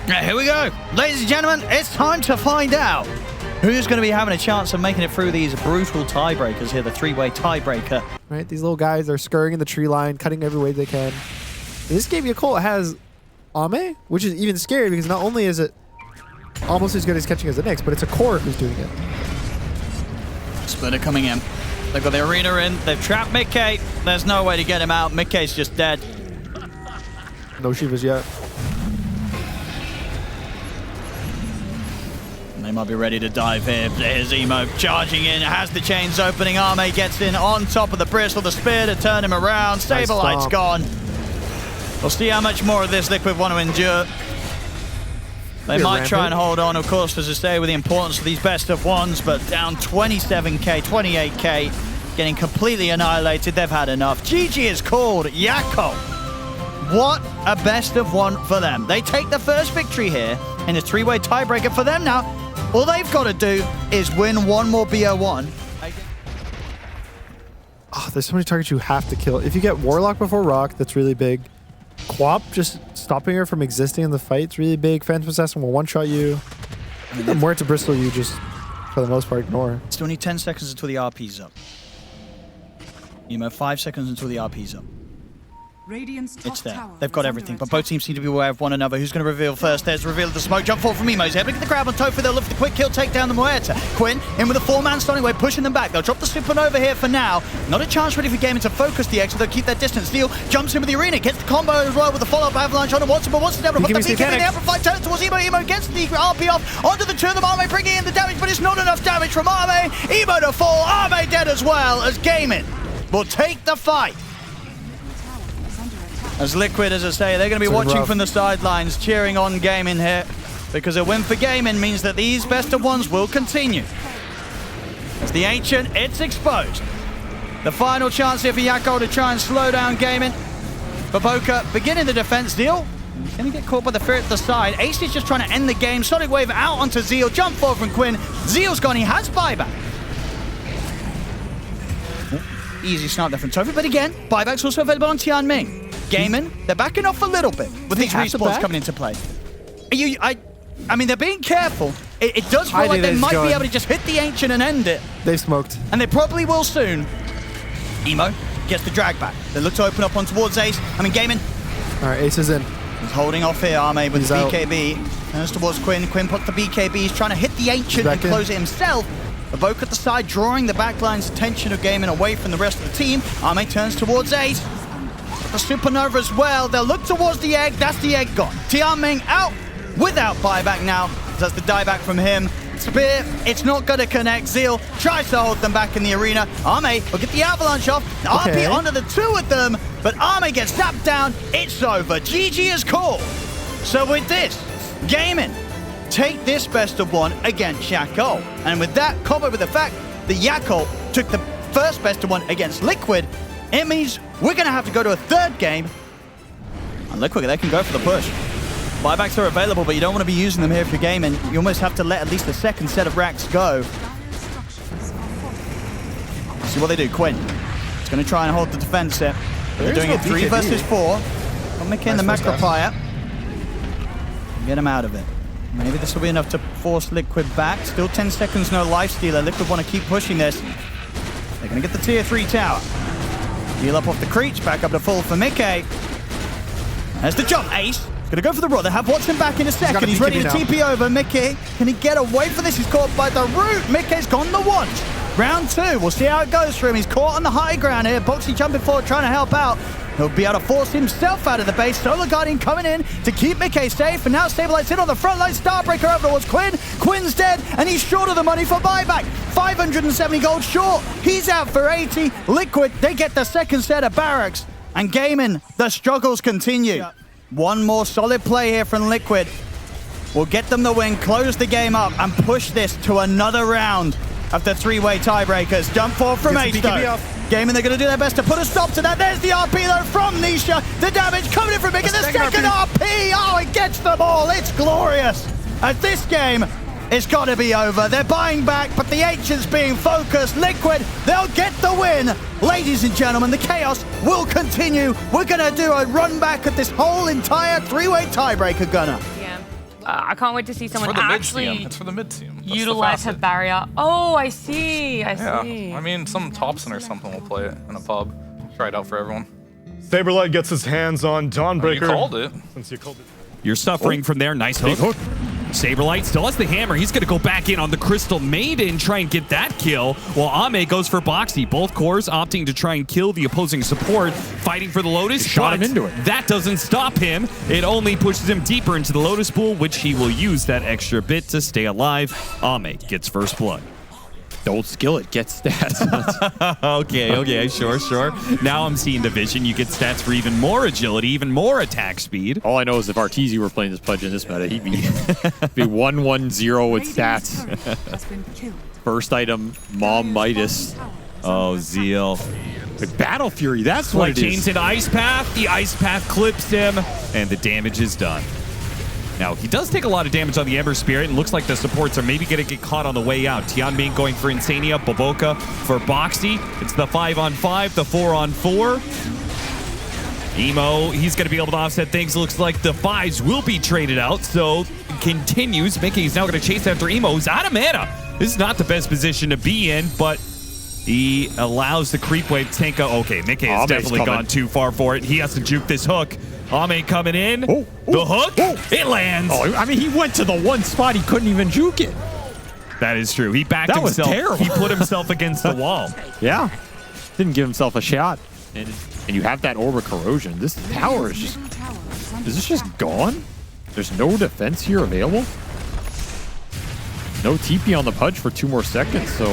Here we go. Ladies and gentlemen, it's time to find out who's going to be having a chance of making it through these brutal tiebreakers here, the three-way tiebreaker. Right, these little guys are scurrying in the tree line, cutting every way they can. This game, Colt has Ame, which is even scary because not only is it almost as good as catching as the Knicks, but it's a core who's doing it. Splitter coming in. They've got the arena in. They've trapped Mickey. There's no way to get him out. Mickey's just dead. No Shivas yet. They might be ready to dive here. There's Emo charging in, has the chains opening. Ame gets in on top of the bristle, the spear to turn him around. Saberlight's gone. We'll see how much more of this Liquid want to endure. They might try and hold on, of course, as I say, with the importance of these best of ones, but down 27k, 28k, getting completely annihilated. They've had enough. GG is called. Yako. What a best of one for them. They take the first victory here in a three-way tiebreaker for them now. All they've got to do is win one more BO1. Oh, there's so many targets you have to kill. If you get Warlock before Rock, that's really big. Quap, just stopping her from existing in the fight, is really big. Phantom Assassin will one-shot you. The more to bristle, you just, for the most part, ignore. Still need 10 seconds until the RP's up. Emo, 5 seconds until the RP's up. It's there. They've got everything, but both teams seem to be aware of one another. Who's going to reveal first? There's the reveal of the smoke. Jump forward from Emo's here. Look at the grab on Tofu. They'll look for the quick kill, take down the Muerta. Quinn in with a four-man stunning wave, pushing them back. They'll drop the supernova here for now. Not a chance ready for GAIMIN to focus the exit. They'll keep their distance. Steel jumps in with the arena, gets the combo as well with the follow-up avalanche on him. Watson, but Watson's able to put the BK in the amplified turn towards Emo. Emo gets the RP off onto the two of them. Ame bringing in the damage, but it's not enough damage from Ame. Emo to fall. Ame dead as well as GAIMIN will take the fight. As Liquid, as I say, they're going to be watching from the sidelines, cheering on GAIMIN here, because a win for GAIMIN means that these best of ones will continue. As the Ancient, it's exposed. The final chance here for Yako to try and slow down GAIMIN. Baboka beginning the defense. Zeal going to get caught by the fear at the side. Ace is just trying to end the game. Sonic Wave out onto Zeal. Jump forward from Quinn. Zeal's gone. He has buyback. Easy snipe there from Tofu, but again, buyback's also available on Tianming. GAIMIN, they're backing off a little bit with these respawns coming into play. I mean, they're being careful. It does feel like they might be able to just hit the Ancient and end it. They've smoked. And they probably will soon. Emo gets the drag back. They look to open up on towards Ace. I mean, GAIMIN. All right, Ace is in. He's holding off here, Ame with the BKB. Turns towards Quinn. Quinn puts the BKB. He's trying to hit the Ancient and close it himself. Evoke at the side, drawing the backline's attention of GAIMIN away from the rest of the team. Ame turns towards Ace. The supernova as well. They'll look towards the egg. That's the egg gone. Tianming out without buyback now. That's the dieback from him. Spear, it's not going to connect. Zeal tries to hold them back in the arena. Ame will get the avalanche off. RP onto the two of them, but Ame gets tapped down. It's over. GG is called. So with this, GAIMIN take this best of one against Yako. And with that, coupled with the fact that Yako took the first best of one against Liquid, it means we're going to have to go to a third game. And Liquid, they can go for the push. Buybacks are available, but you don't want to be using them here if you're GAIMIN. You almost have to let at least the second set of racks go. Let's see what they do. Quinn is going to try and hold the defense here. They're doing it 3 versus 4. Got Mickey in the Macropire. Get him out of it. Maybe this will be enough to force Liquid back. Still 10 seconds, no lifestealer. Liquid want to keep pushing this. They're going to get the tier 3 tower. Heal up off the creeps, back up to full for Mickey. There's the jump. Ace is going to go for the roll. They have Watson back in a second. He's ready to TP over. Mickey, can he get away from this? He's caught by the root. Mickey's gone the once. Round 2. We'll see how it goes for him. He's caught on the high ground here. Boxy jumping forward, trying to help out. He'll be able to force himself out of the base. Solar Guardian coming in to keep Mickey safe. And now Stabilite's in on the front line. Starbreaker over towards Quinn. Quinn's dead, and he's short of the money for buyback. 570 gold short. He's out for 80. Liquid, they get the second set of barracks. And GAIMIN, the struggles continue. One more solid play here from Liquid will get them the win, close the game up, and push this to another round of the three-way tiebreakers. Jump forward from Ace, though. GAIMIN, they're going to do their best to put a stop to that. There's the RP, though, from Nisha. The damage coming in from Mickey. The second RP. Oh, it gets them all. It's glorious. As this game, it's got to be over. They're buying back, but the Ancient's being focused. Liquid, they'll get the win. Ladies and gentlemen, the chaos will continue. We're going to do a run back at this whole entire three-way tiebreaker, Gunnar. I can't wait to see someone actually It's for the mid team. That's utilize the her facet. barrier. Oh, I see. I Yeah, see. I mean, some Thompson or something will play it in a pub. Try it out for everyone. Saberlight gets his hands on Dawnbreaker. You called it. Since you called it. You're suffering from there. Nice hook. Big hook. Saberlight still has the hammer. He's going to go back in on the Crystal Maiden, try and get that kill, while Ame goes for Boxy. Both cores opting to try and kill the opposing support, fighting for the Lotus. Shot him but into it. That doesn't stop him. It only pushes him deeper into the Lotus pool, which he will use that extra bit to stay alive. Ame gets first blood. Don't skill it. Get stats. Okay, sure. Now I'm seeing the vision. You get stats for even more agility, even more attack speed. All I know is if Arteezy were playing this pledge in this meta, he'd be 1-1-0 with stats. First item, Mom Midas. Oh, Zeal. With Battle Fury, that's what Like it is. chains into Ice Path. The Ice Path clips him, and the damage is done. Now, he does take a lot of damage on the Ember Spirit, and looks like the supports are maybe going to get caught on the way out. Tianming going for Insania, Boboka for Boxy. It's the 5-on-5, the 4-on-4. Emo, he's going to be able to offset things. Looks like the 5s will be traded out, so continues. Mickey's now going to chase after Emo, who's out of mana. This is not the best position to be in, but he allows the creep wave tank. Okay, Mickey has definitely gone too far for it. He has to juke this hook. Ame coming in. The hook. It lands. Oh, I mean, he went to the one spot he couldn't even juke it. That is true. He backed That was himself. terrible. He put himself against the wall. Yeah. Didn't give himself a shot. And you have that Orb of Corrosion. This tower is just... Is this just gone? There's no defense here available? No TP on the Pudge for 2 more seconds, so...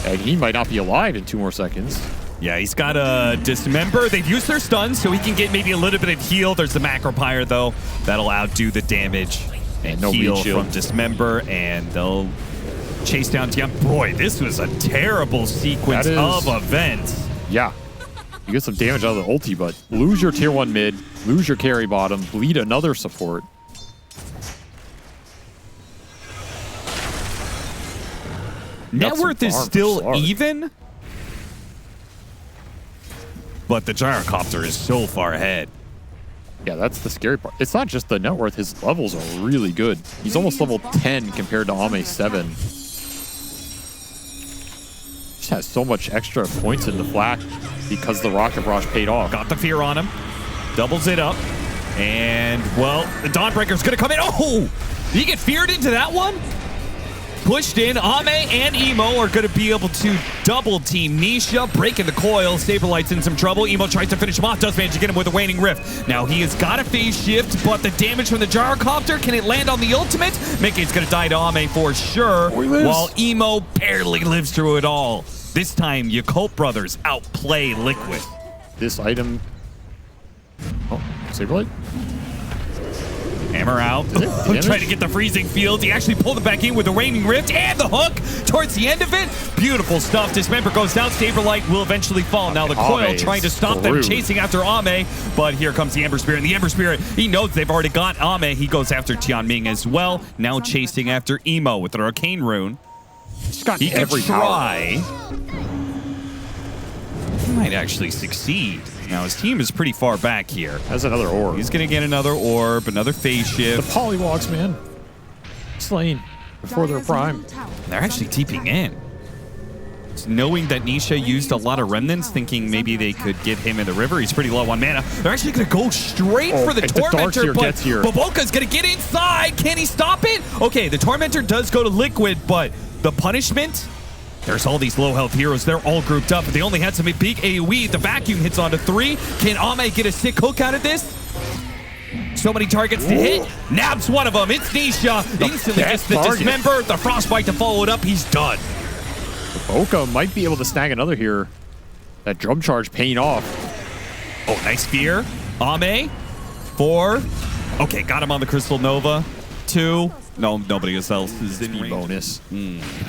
And he might not be alive in 2 more seconds. Yeah, he's got a Dismember. They've used their stuns, so he can get maybe a little bit of heal. There's the Macro Pyre, though. That'll outdo the damage. And no heal bleed shield from Dismember, and they'll chase down Tian. Boy, this was a terrible sequence of events. Yeah. You get some damage out of the ulti, but lose your tier 1 mid, lose your carry bottom, bleed another support. Net worth is still even, but the Gyrocopter is so far ahead. Yeah, that's the scary part. It's not just the net worth. His levels are really good. He's almost level 10 compared to Ame 7. Just has so much extra points in the flak because the Rocket Barrage paid off. Got the fear on him. Doubles it up. And, well, the Dawnbreaker's going to come in. Oh! Did he get feared into that one? Pushed in. Ame and Emo are going to be able to double team Nisha, breaking the coil. Saberlight's in some trouble. Emo tries to finish him off. Does manage to get him with a Waning Rift. Now he has got a phase shift, but the damage from the Gyrocopter, can it land on the ultimate? Mickey's going to die to Ame for sure, while Emo barely lives through it all. This time, Yakult Brothers outplay Liquid. This item... Oh, Saberlight? Hammer out. Trying to get the freezing field. He actually pulled it back in with the Waning Rift and the hook towards the end of it. Beautiful stuff. Dismember goes down. Saberlight will eventually fall. Now the coil trying to stop them, chasing after Ame. But here comes the Ember Spirit. And the Ember Spirit, he knows they've already got Ame. He goes after Tianming as well. Now chasing after Emo with an Arcane Rune. He could try. He might actually succeed. Now, his team is pretty far back here. That's another orb. He's going to get another orb, another phase shift. The Polywogs, man. Slain before their prime. They're actually TPing in. Knowing that Nisha used a lot of remnants, thinking maybe they could get him in the river. He's pretty low on mana. They're actually going to go straight for the Tormentor, but Boboka's going to get inside. Can he stop it? Okay, the Tormentor does go to Liquid, but the punishment... There's all these low health heroes. They're all grouped up, but they only had some big AoE. The vacuum hits onto 3. Can Ame get a sick hook out of this? So many targets to hit. Nabs one of them. It's Nisha. Instantly gets the Dismember. The Frostbite to follow it up. He's done. Boboka might be able to snag another here. That drum charge paying off. Oh, nice fear. Ame. 4. Okay, got him on the Crystal Nova. 2. No, nobody else is in range. Bonus.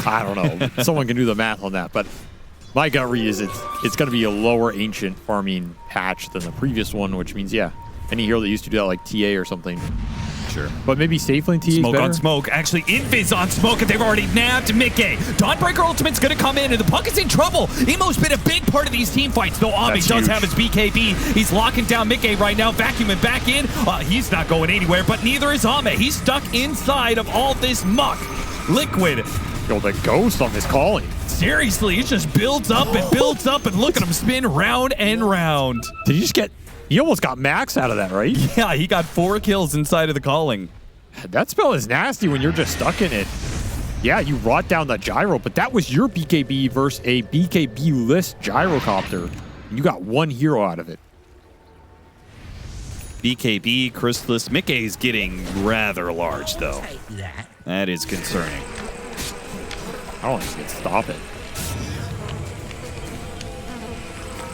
I don't know. Someone can do the math on that, but my gut read is it's going to be a lower ancient farming patch than the previous one, which means, yeah, any hero that used to do that, like TA or something, future. But maybe safe lane T is Smoke better. on smoke. Actually, Invis on smoke, and they've already nabbed Mickey. Dawnbreaker ultimate's going to come in, and the puck is in trouble. Emo's been a big part of these team fights, though Ame That's does huge. have his BKB. He's locking down Mickey right now, vacuuming back in. He's not going anywhere, but neither is Ame. He's stuck inside of all this muck. Liquid. Yo, the ghost on this calling. Seriously, it just builds up and builds up, and look at him spin round and round. Did you just get... He almost got max out of that, right? Yeah, he got 4 kills inside of the calling. That spell is nasty when you're just stuck in it. Yeah, you rot down the gyro, but that was your BKB versus a BKB-less gyrocopter. And you got 1 hero out of it. BKB, Chrysalis, Mickey's getting rather large, though. That is concerning. I don't think he can stop it.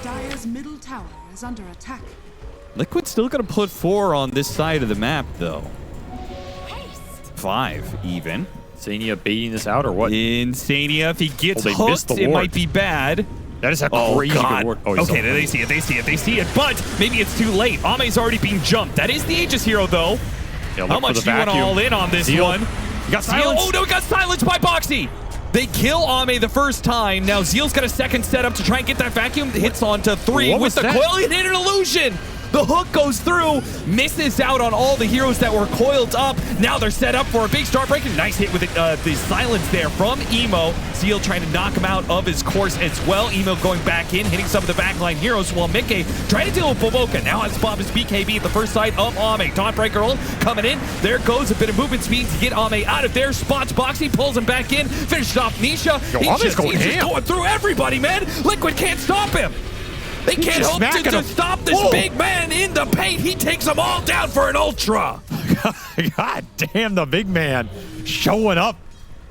Dire's middle tower is under attack. Liquid's still going to put 4 on this side of the map, though. 5, even. Insania baiting this out or what? Insania, if he gets they missed hooked, the it ward. might be bad. That is a Oh, crazy God. good ward. Oh, Okay, they see it, but maybe it's too late. Ame's already being jumped. That is the Aegis hero, though. Yeah, How much do you want to all in on this Zeal. one? You got Zeal. silence. Oh, no, he got silenced by Boxy. They kill Ame the first time. Now Zeal's got a second setup to try and get that vacuum. Hits onto 3 What with was the that? coil. It hit an illusion. The hook goes through, misses out on all the heroes that were coiled up. Now they're set up for a big start breaking. Nice hit with the silence there from Emo. Zeal trying to knock him out of his course as well. Emo going back in, hitting some of the backline heroes, while Mickey trying to deal with Boboka. Now has Bob his BKB at the first sight of Ame. Dawnbreaker ult coming in. There goes a bit of movement speed to get Ame out of there. Spots Boxy, pulls him back in, finished off Nisha. Yo, He's Ame's just going going through everybody, man. Liquid can't stop him. They can't just hope smacking to him. stop this Whoa. big man in the paint. He takes them all down for an ultra. God damn, the big man showing up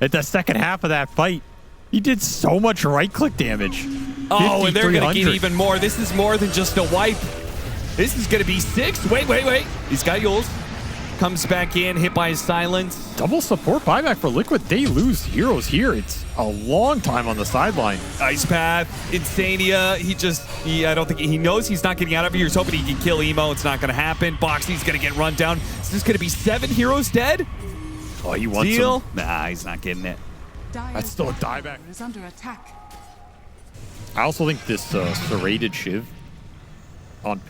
at the second half of that fight. He did so much right-click damage. Oh, and they're going to get 5,300. even more. This is more than just a wipe. This is going to be 6. Wait. He's got Yules. Comes back in, hit by his silence. Double support buyback for Liquid. They lose heroes here. It's a long time on the sideline. Ice Path, Insania. I don't think he knows he's not getting out of here. He's hoping he can kill Emo. It's not going to happen. Boxy's going to get run down. Is this going to be 7 heroes dead? Oh, he wants Zeal? him. Nah, he's not getting it. Dire's That's still a bottom dieback. tower is under attack. I also think this serrated Shiv on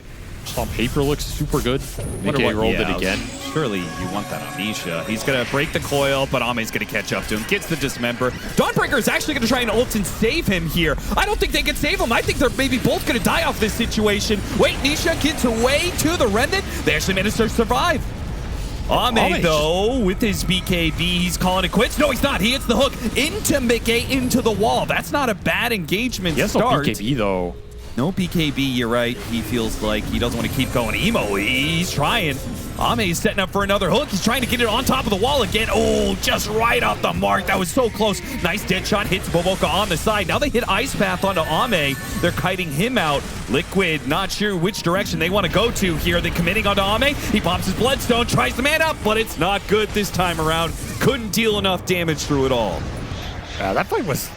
paper looks super good. Mickey rolled it again. Surely you want that on Nisha. He's going to break the coil, but Ame's going to catch up to him. Gets the dismember. Dawnbreaker is actually going to try and ult and save him here. I don't think they can save him. I think they're maybe both going to die off this situation. Wait, Nisha gets away to the Remnant. They actually managed to survive. Ame, though, with his BKB, he's calling it quits. No, he's not. He hits the hook into Mickey, into the wall. That's not a bad engagement He has no start. BKB though. No BKB, you're right. He feels like he doesn't want to keep going. Emo, he's trying. Ame's setting up for another hook. He's trying to get it on top of the wall again. Oh, just right off the mark. That was so close. Nice dead shot. Hits Boboka on the side. Now they hit Ice Path onto Ame. They're kiting him out. Liquid, not sure which direction they want to go to here. They're committing onto Ame. He pops his Bloodstone, tries the man up, but it's not good this time around. Couldn't deal enough damage through it all. That fight was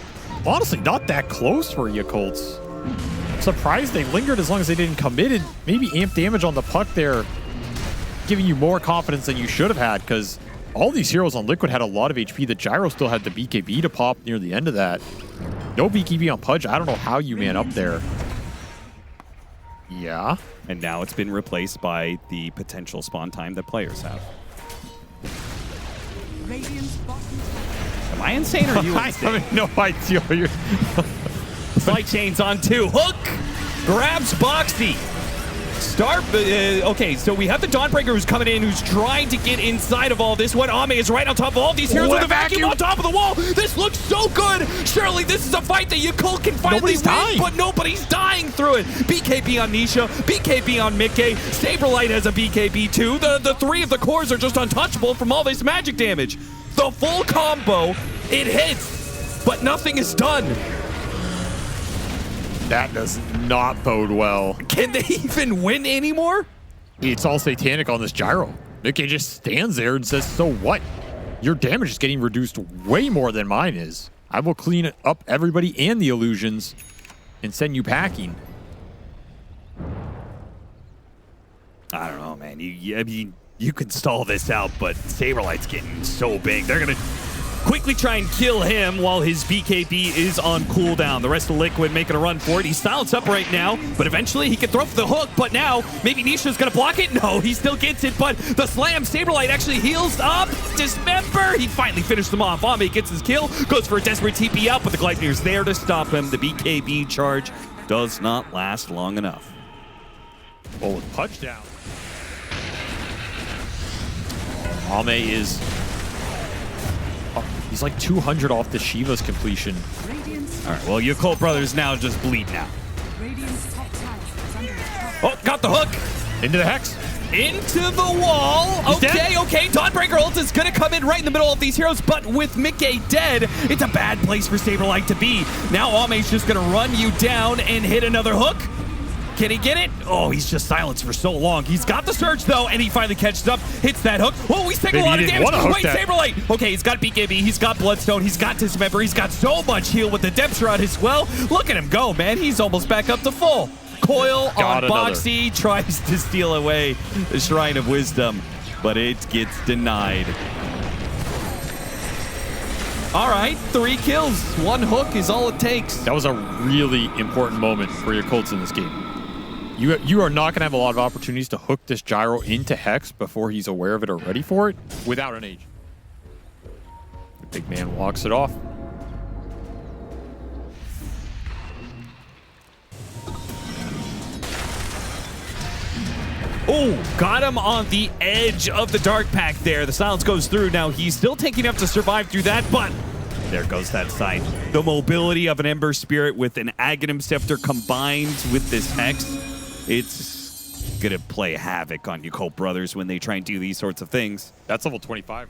honestly not that close for you Colts. Surprised they lingered as long as they didn't commit it. Maybe amp damage on the puck there, giving you more confidence than you should have had, because all these heroes on Liquid had a lot of HP. The Gyro still had the BKB to pop near the end of that. No BKB on Pudge. I don't know how you man up there. Yeah. And now it's been replaced by the potential spawn time that players have. Radiant's bottom tower. Am I insane or are you I insane? have no idea. Slight chains on 2. Hook grabs Boxy. Okay, so we have the Dawnbreaker who's coming in, who's trying to get inside of all this. What Ame is right on top of all these heroes with a vacuum on top of the wall. This looks so good. Surely this is a fight that Yakul can finally win, but nobody's dying through it. BKB on Nisha, BKB on Mickey. Saberlight has a BKB too. The 3 of the cores are just untouchable from all this magic damage. The full combo, it hits, but nothing is done. That does not bode well. Can they even win anymore? It's all satanic on this Gyro. Mickey just stands there and says, so what? Your damage is getting reduced way more than mine is. I will clean up everybody and the illusions and send you packing. I don't know, man. I mean, you can stall this out, but Saberlight's getting so big. They're going to quickly try and kill him while his BKB is on cooldown. The rest of Liquid making a run for it. He's silenced up right now, but eventually he can throw for the hook, but now maybe Nisha's gonna block it. No, he still gets it, but the slam, Saberlight actually heals up. Dismember, he finally finished him off. Ame gets his kill, goes for a desperate TP out, but the Gladiator's there to stop him. The BKB charge does not last long enough. Oh, with punch down. Ame is... he's like 200 off the Shiva's completion. All right, well, YkBros now just bleeding out. Oh, got the hook. Into the Hex. Into the wall. He's Okay, dead. okay. Dawnbreaker ult is going to come in right in the middle of these heroes, but with Mickey dead, it's a bad place for Saberlight to be. Now Ame's just going to run you down and hit another hook. Can he get it? Oh, he's just silenced for so long. He's got the surge, though, and he finally catches up, hits that hook. Oh, he's taking a lot of damage. Wait, Saberlight. Okay, he's got BKB, he's got Bloodstone, he's got Dismember, he's got so much heal with the Depth Shroud as well. Look at him go, man. He's almost back up to full. Coil on Boxy, tries to steal away the Shrine of Wisdom, but it gets denied. All right, 3 kills. 1 hook is all it takes. That was a really important moment for your Colts in this game. You are not going to have a lot of opportunities to hook this gyro into Hex before he's aware of it or ready for it without an age. The big man walks it off. Oh, got him on the edge of the Dark Pack there. The silence goes through. Now he's still taking enough to survive through that, but there goes that sight. The mobility of an Ember Spirit with an Aghanim Scepter combined with this Hex, it's gonna play havoc on YkBros when they try and do these sorts of things. That's level 25.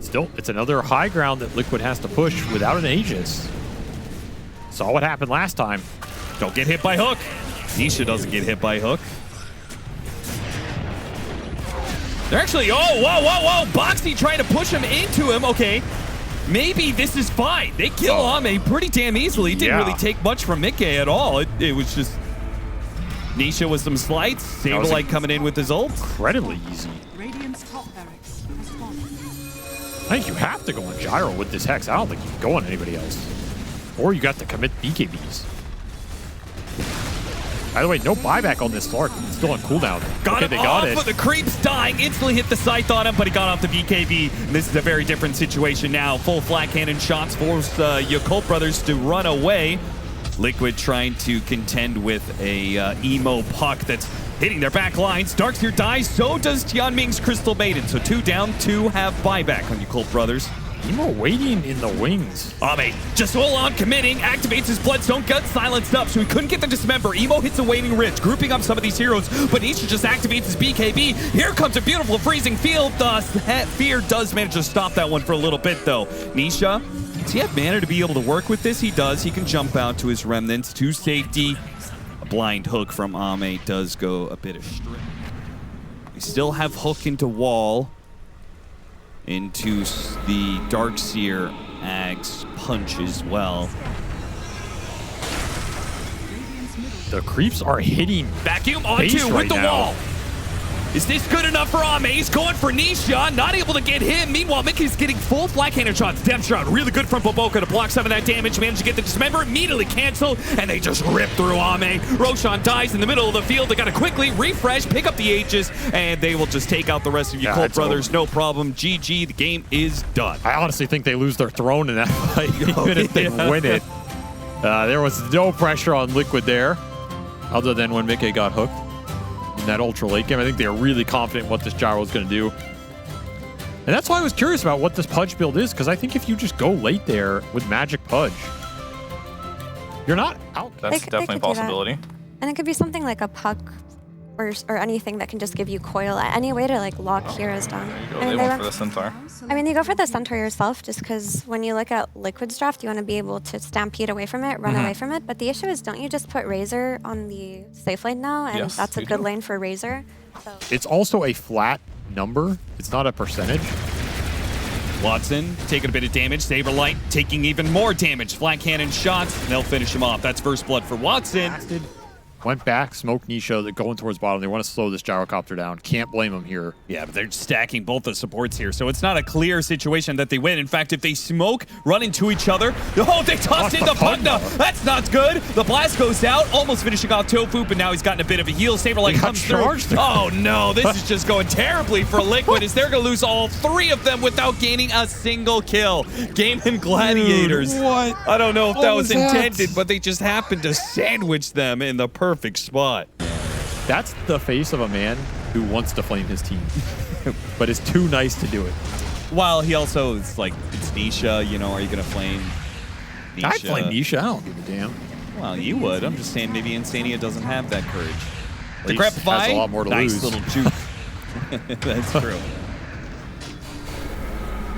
Still, it's another high ground that Liquid has to push without an Aegis. Saw what happened last time. Don't get hit by hook. Nisha doesn't get hit by hook. They're actually, oh, whoa. Boxy trying to push him into him. Okay, maybe this is fine. They kill Ame pretty damn easily. Didn't really take much from Mickey at all. It was just Nisha with some slights. Saberlight coming in with his ult. Incredibly easy. Radiant's top barracks has fallen. I think you have to go on Gyro with this Hex. I don't think you can go on anybody else. Or you got to commit BKBs. By the way, no buyback on this Lark. It's still on cooldown. Got him off, but the creep's dying. Instantly hit the scythe on him, but he got off the BKB. And this is a very different situation now. Full flat cannon shots force YkBros to run away. Liquid trying to contend with a emo puck that's hitting their back lines. Darkseer dies, so does Tianming's Crystal Maiden. So 2 down, 2 have buyback on YkBros. Emo waiting in the wings. Ame just full on committing, activates his Bloodstone, gun silenced up, so he couldn't get the Dismember. Emo hits a Waning Ridge, grouping up some of these heroes, but Nisha just activates his BKB. Here comes a beautiful freezing field. The Fear does manage to stop that one for a little bit, though. Nisha, does he have mana to be able to work with this? He does. He can jump out to his Remnants to safety. A blind hook from Ame does go a bit astray. We still have hook into wall. Into the Darkseer Ag's punch as well. The creeps are hitting vacuum onto with the wall. Is this good enough for Ame? He's going for Nisha, not able to get him. Meanwhile, Mickey's getting full flat cannon shots. Depth Shroud, really good from Boboka to block some of that damage. Managed to get the Dismember, immediately canceled, and they just rip through Ame. Roshan dies in the middle of the field. They got to quickly refresh, pick up the Aegis, and they will just take out the rest of YkBros. No problem. GG, the game is done. I honestly think they lose their throne in that fight, even if they win it. There was no pressure on Liquid there, other than when Mickey got hooked. In that ultra late game, I think they're really confident what this gyro is going to do. And that's why I was curious about what this Pudge build is, because I think if you just go late there with Magic Pudge, you're not out. That's definitely a possibility. And it could be something like a puck or anything that can just give you coil. Any way to like lock heroes down. They went for the Centaur. I mean, you go for the Centaur yourself just because when you look at Liquid's draft, you want to be able to stampede away from it, run away from it. But the issue is, don't you just put Razor on the safe lane now? And that's a good lane for Razor. So. It's also a flat number. It's not a percentage. Watson taking a bit of damage. Saberlight taking even more damage. Flat cannon shots. And they'll finish him off. That's first blood for Watson. Went back, smoked Nisha. They're going towards bottom. They want to slow this gyrocopter down. Can't blame them here. Yeah, but they're stacking both the supports here, so it's not a clear situation that they win. In fact, if they smoke, run into each other, oh, they tossed in the Pugna. That's not good. The blast goes out, almost finishing off Tofu, but now he's gotten a bit of a heal. Saberlight comes through. Oh no, this is just going terribly for Liquid, as they're gonna lose all 3 of them without gaining a single kill. GAIMIN Gladiators. Dude, what? I don't know if that was that? intended, but they just happened to sandwich them in the perfect spot. That's the face of a man who wants to flame his team, but is too nice to do it. While he also is like, it's Nisha, you know, are you going to flame Nisha? I'd flame Nisha. I don't give a damn. Well, you would. I'm just saying maybe Insania doesn't have that courage. The Has Grepify, a lot more to nice lose. little juke. That's true.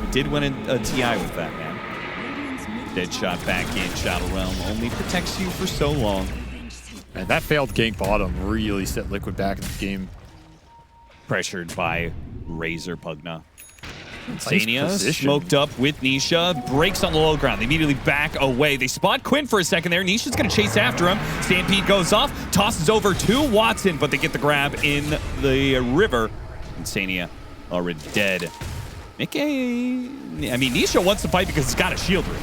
We did win a TI with that, man. Dead shot back in Shadow Realm only protects you for so long. And that failed gank bottom really set Liquid back in the game. Pressured by Razor Pugna. Nice Insania position. smoked up with Nisha, breaks on the low ground. They immediately back away. They spot Quinn for a second there. Nisha's going to chase after him. Stampede goes off, tosses over to Watson, but they get the grab in the river. Insania already dead. Mickey, I mean, Nisha wants to fight because he's got a shield ring.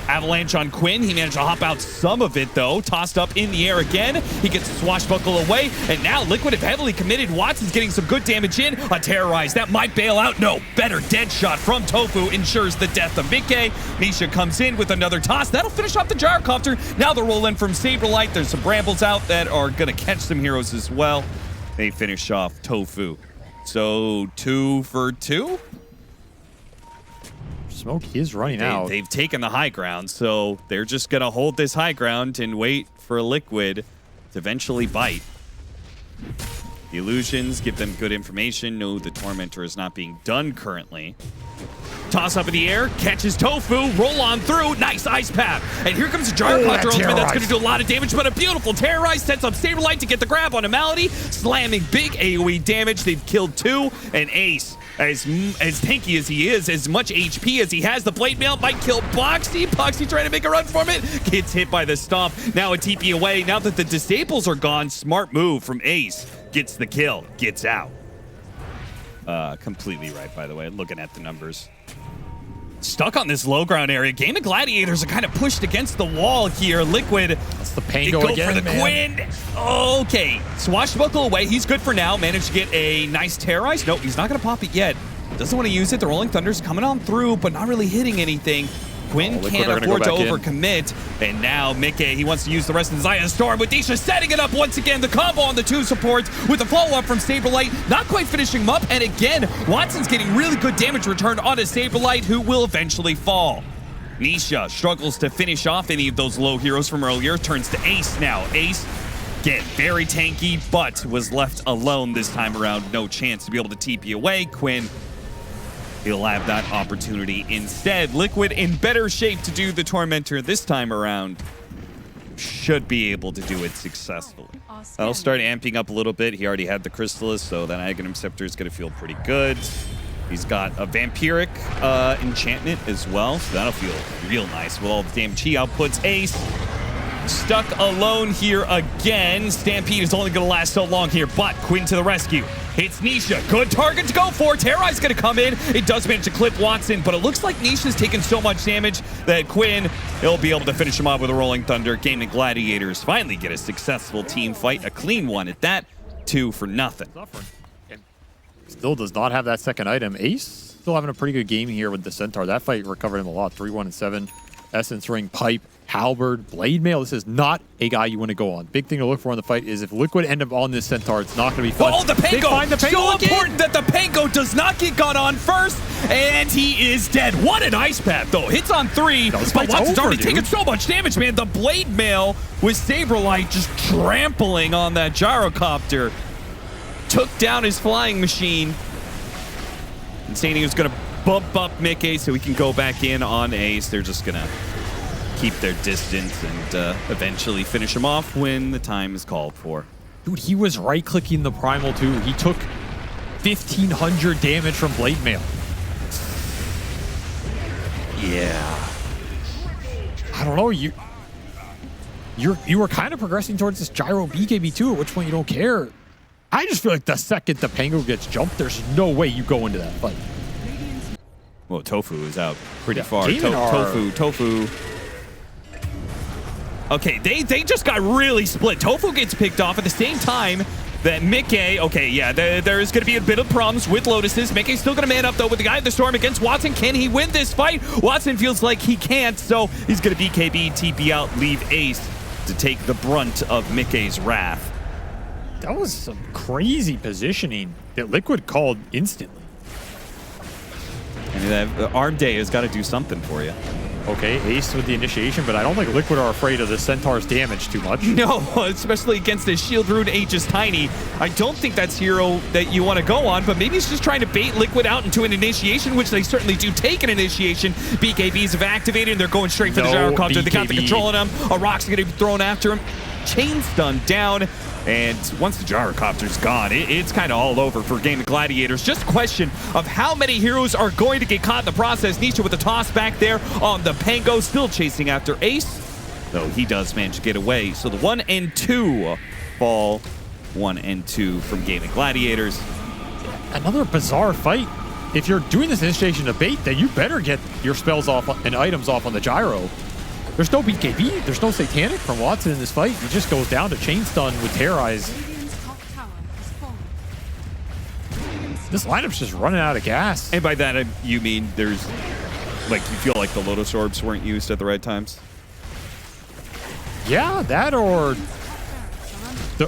Avalanche on Quinn. He managed to hop out some of it, though. Tossed up in the air again. He gets swashbuckle away, and now Liquid have heavily committed. Watson's getting some good damage in. A Terrorize. That might bail out. No, better dead shot from Tofu ensures the death of Mickey. Nisha comes in with another toss. That'll finish off the gyrocopter. Now they're rolling from Saberlight. There's some brambles out that are going to catch some heroes as well. They finish off Tofu. So 2 for 2? Smoke is running out. They've taken the high ground, so they're just going to hold this high ground and wait for Liquid to eventually bite. The illusions give them good information. No, the Tormentor is not being done currently. Toss up in the air, catches Tofu, roll on through. Nice ice path. And here comes a Gyrocopter ultimate that's going to do a lot of damage, but a beautiful Terrorize sets up Saberlight to get the grab on a Malady, slamming big AoE damage. They've killed 2, and Ace, as tanky as he is, as much HP as he has, the Blade Mail might kill Boxy. Boxy trying to make a run from it, gets hit by the Stomp. Now a TP away. Now that the disables are gone, smart move from Ace. Gets the kill, gets out. Completely right, by the way, looking at the numbers. Stuck on this low ground area. GAIMIN Gladiators are kind of pushed against the wall here. Liquid. That's the pain They go go again, for the man. Quinn. Okay. Swashbuckle away. He's good for now. Managed to get a nice Terrorize. Nope, he's not going to pop it yet. Doesn't want to use it. The Rolling Thunder's coming on through, but not really hitting anything. Quinn Liquid can't are gonna afford to go back in. overcommit. And now Mickey, he wants to use the rest of the Zaya Storm with Disha setting it up once again. The combo on the 2 supports with a follow-up from Saberlight. Not quite finishing him up. And again, Watson's getting really good damage returned on a Saberlight who will eventually fall. Nisha struggles to finish off any of those low heroes from earlier. Turns to Ace now. Ace, again, very tanky, but was left alone this time around. No chance to be able to TP away. Quinn, he'll have that opportunity instead. Liquid in better shape to do the Tormentor this time around. Should be able to do it successfully. I'll start amping up a little bit. He already had the Crystallis, so that Aghanim Scepter is going to feel pretty good. He's got a Vampiric enchantment as well, so that'll feel real nice with all the damage he outputs. Ace stuck alone here again. Stampede is only going to last so long here, but Quinn to the rescue. Hits Nisha. Good target to go for. Terrorize going to come in. It does manage to clip Watson, but it looks like Nisha's taken so much damage that Quinn, he'll be able to finish him off with a Rolling Thunder. GAIMIN Gladiators finally get a successful team fight, a clean one at that. 2 for nothing. Still does not have that second item. Ace still having a pretty good game here with the Centaur. That fight recovered him a lot. 3-1-7. Essence Ring, Pipe, Halberd, Blade Mail. This is not a guy you want to go on. Big thing to look for in the fight is if Liquid end up on this Centaur, it's not going to be fun. Oh, the Pango! They find the Pango So again. important that the Pango does not get got on first, and he is dead. What an ice path, though. Hits on 3, but Watson's already taken so much damage, man. The Blade Mail with Saberlight just trampling on that Gyrocopter. Took down his flying machine. Insania was going to bump up Mickey so he can go back in on Ace. They're just going to keep their distance and eventually finish him off when the time is called for. Dude, he was right-clicking the Primal too. He took 1,500 damage from Blade Mail. Yeah. I don't know. You you were kind of progressing towards this gyro BKB too, at which point you don't care. I just feel like the second the Pango gets jumped, there's no way you go into that fight. Well, Tofu is out pretty far. GAIMIN Tofu. Okay, they just got really split. Tofu gets picked off at the same time that Mickey, okay, yeah, there's going to be a bit of problems with Lotuses. Mickey's still going to man up, though, with the Guy of the Storm against Watson. Can he win this fight? Watson feels like he can't, so he's going to BKB, TP out, leave Ace to take the brunt of Mickey's wrath. That was some crazy positioning that Liquid called instantly. And Arm Day has got to do something for you. Okay, Ace with the initiation, but I don't think Liquid are afraid of the Centaur's damage too much. No, especially against this Shield Rune H is tiny. I don't think that's hero that you want to go on, but maybe he's just trying to bait Liquid out into an initiation, which they certainly do take an initiation. BKBs have activated, and they're going straight for the gyrocopter. They got the control on him. A rock's going to be thrown after him. Chain stun down. And once the gyrocopter's gone, it's kind of all over for Game of Gladiators. Just a question of how many heroes are going to get caught in the process. Nisha with the toss back there on the Pango, still chasing after Ace, though he does manage to get away. So the 1 and 2 fall. 1 and 2 from Game of Gladiators. Another bizarre fight. If you're doing this initiation to bait, then you better get your spells off and items off on the gyro. There's no BKB, there's no Satanic from Watson in this fight. He just goes down to Chain Stun with Terrorize. This lineup's just running out of gas. And by that, you mean there's, like, you feel like the Lotus Orbs weren't used at the right times? Yeah, that or,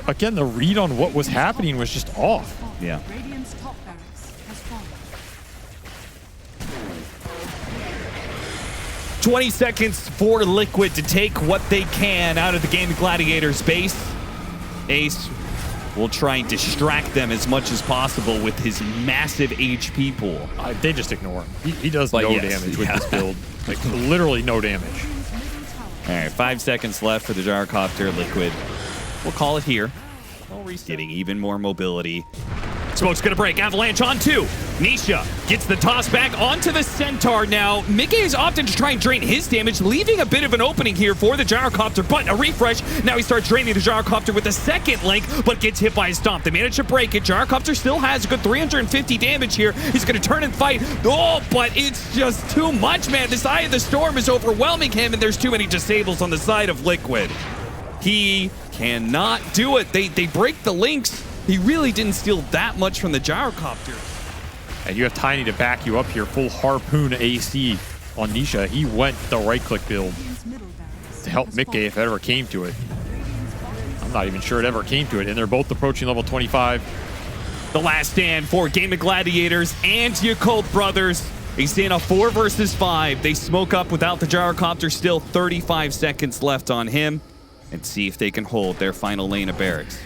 again, the read on what was happening was just off. Yeah. 20 seconds for Liquid to take what they can out of the Game of Gladiators base. Ace will try and distract them as much as possible with his massive HP pool. They just ignore him. He does no damage with this build. Like, literally no damage. All right, 5 seconds left for the gyrocopter. Liquid, we'll call it here. Getting even more mobility. Smoke's gonna break. Avalanche on 2. Nisha gets the toss back onto the Centaur now. Mickey is opting to try and drain his damage, leaving a bit of an opening here for the gyrocopter, but a refresh. Now he starts draining the gyrocopter with a second link, but gets hit by a stomp. They manage to break it. Gyrocopter still has a good 350 damage here. He's gonna turn and fight. Oh, but it's just too much, man. This Eye of the Storm is overwhelming him, and there's too many disables on the side of Liquid. He cannot do it. They break the links. He really didn't steal that much from the gyrocopter. And you have Tiny to back you up here. Full Harpoon AC on Nisha. He went the right-click build to help Mickey if it ever came to it. I'm not even sure it ever came to it. And they're both approaching level 25. The last stand for Game of Gladiators and YkBros. He's in a 4 versus 5. They smoke up without the gyrocopter. Still 35 seconds left on him. And see if they can hold their final lane of barracks.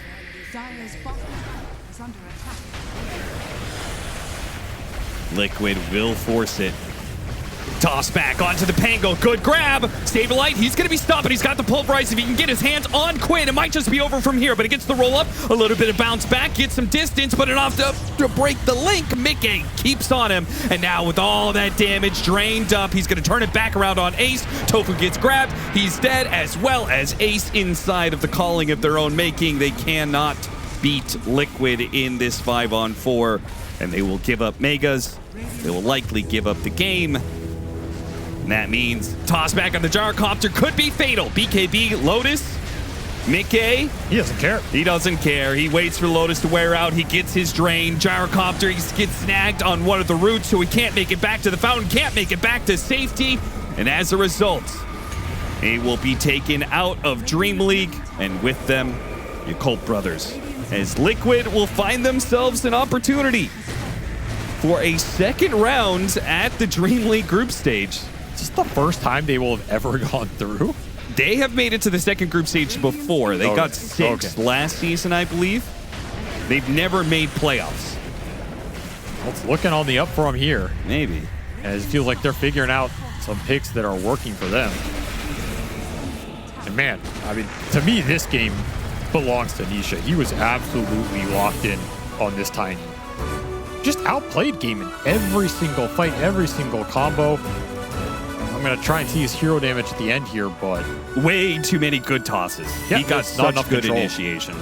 Liquid will force it. Toss back onto the Pango. Good grab. Saberlight, he's going to be stopped, but he's got the pulverize. If he can get his hands on Quinn, it might just be over from here, but it gets the roll up. A little bit of bounce back, gets some distance, but enough to break the link. Mickey keeps on him, and now with all that damage drained up, he's going to turn it back around on Ace. Tofu gets grabbed. He's dead, as well as Ace inside of the calling of their own making. They cannot beat Liquid in this 5-on-4, and they will give up Megas. They will likely give up the game. And that means toss back on the gyrocopter could be fatal. BKB, Lotus, Mickey. He doesn't care. He doesn't care. He waits for Lotus to wear out. He gets his drain. Gyrocopter, he gets snagged on one of the routes, so he can't make it back to the fountain, can't make it back to safety. And as a result, he will be taken out of Dream League, and with them, YkBros. As Liquid will find themselves an opportunity for a second round at the Dream League group stage. Is this the first time they will have ever gone through? They have made it to the second group stage before. They got 6 last season, I believe. They've never made playoffs. Well, it's looking on the up for them here. Maybe. As it feels like they're figuring out some picks that are working for them. And man, I mean, to me, this game belongs to Nisha. He was absolutely locked in on this Tiny. Just outplayed GAIMIN every single fight, every single combo. I'm going to try and tease hero damage at the end here, but Way too many good tosses. Yeah, he got there's not such enough good control. initiations.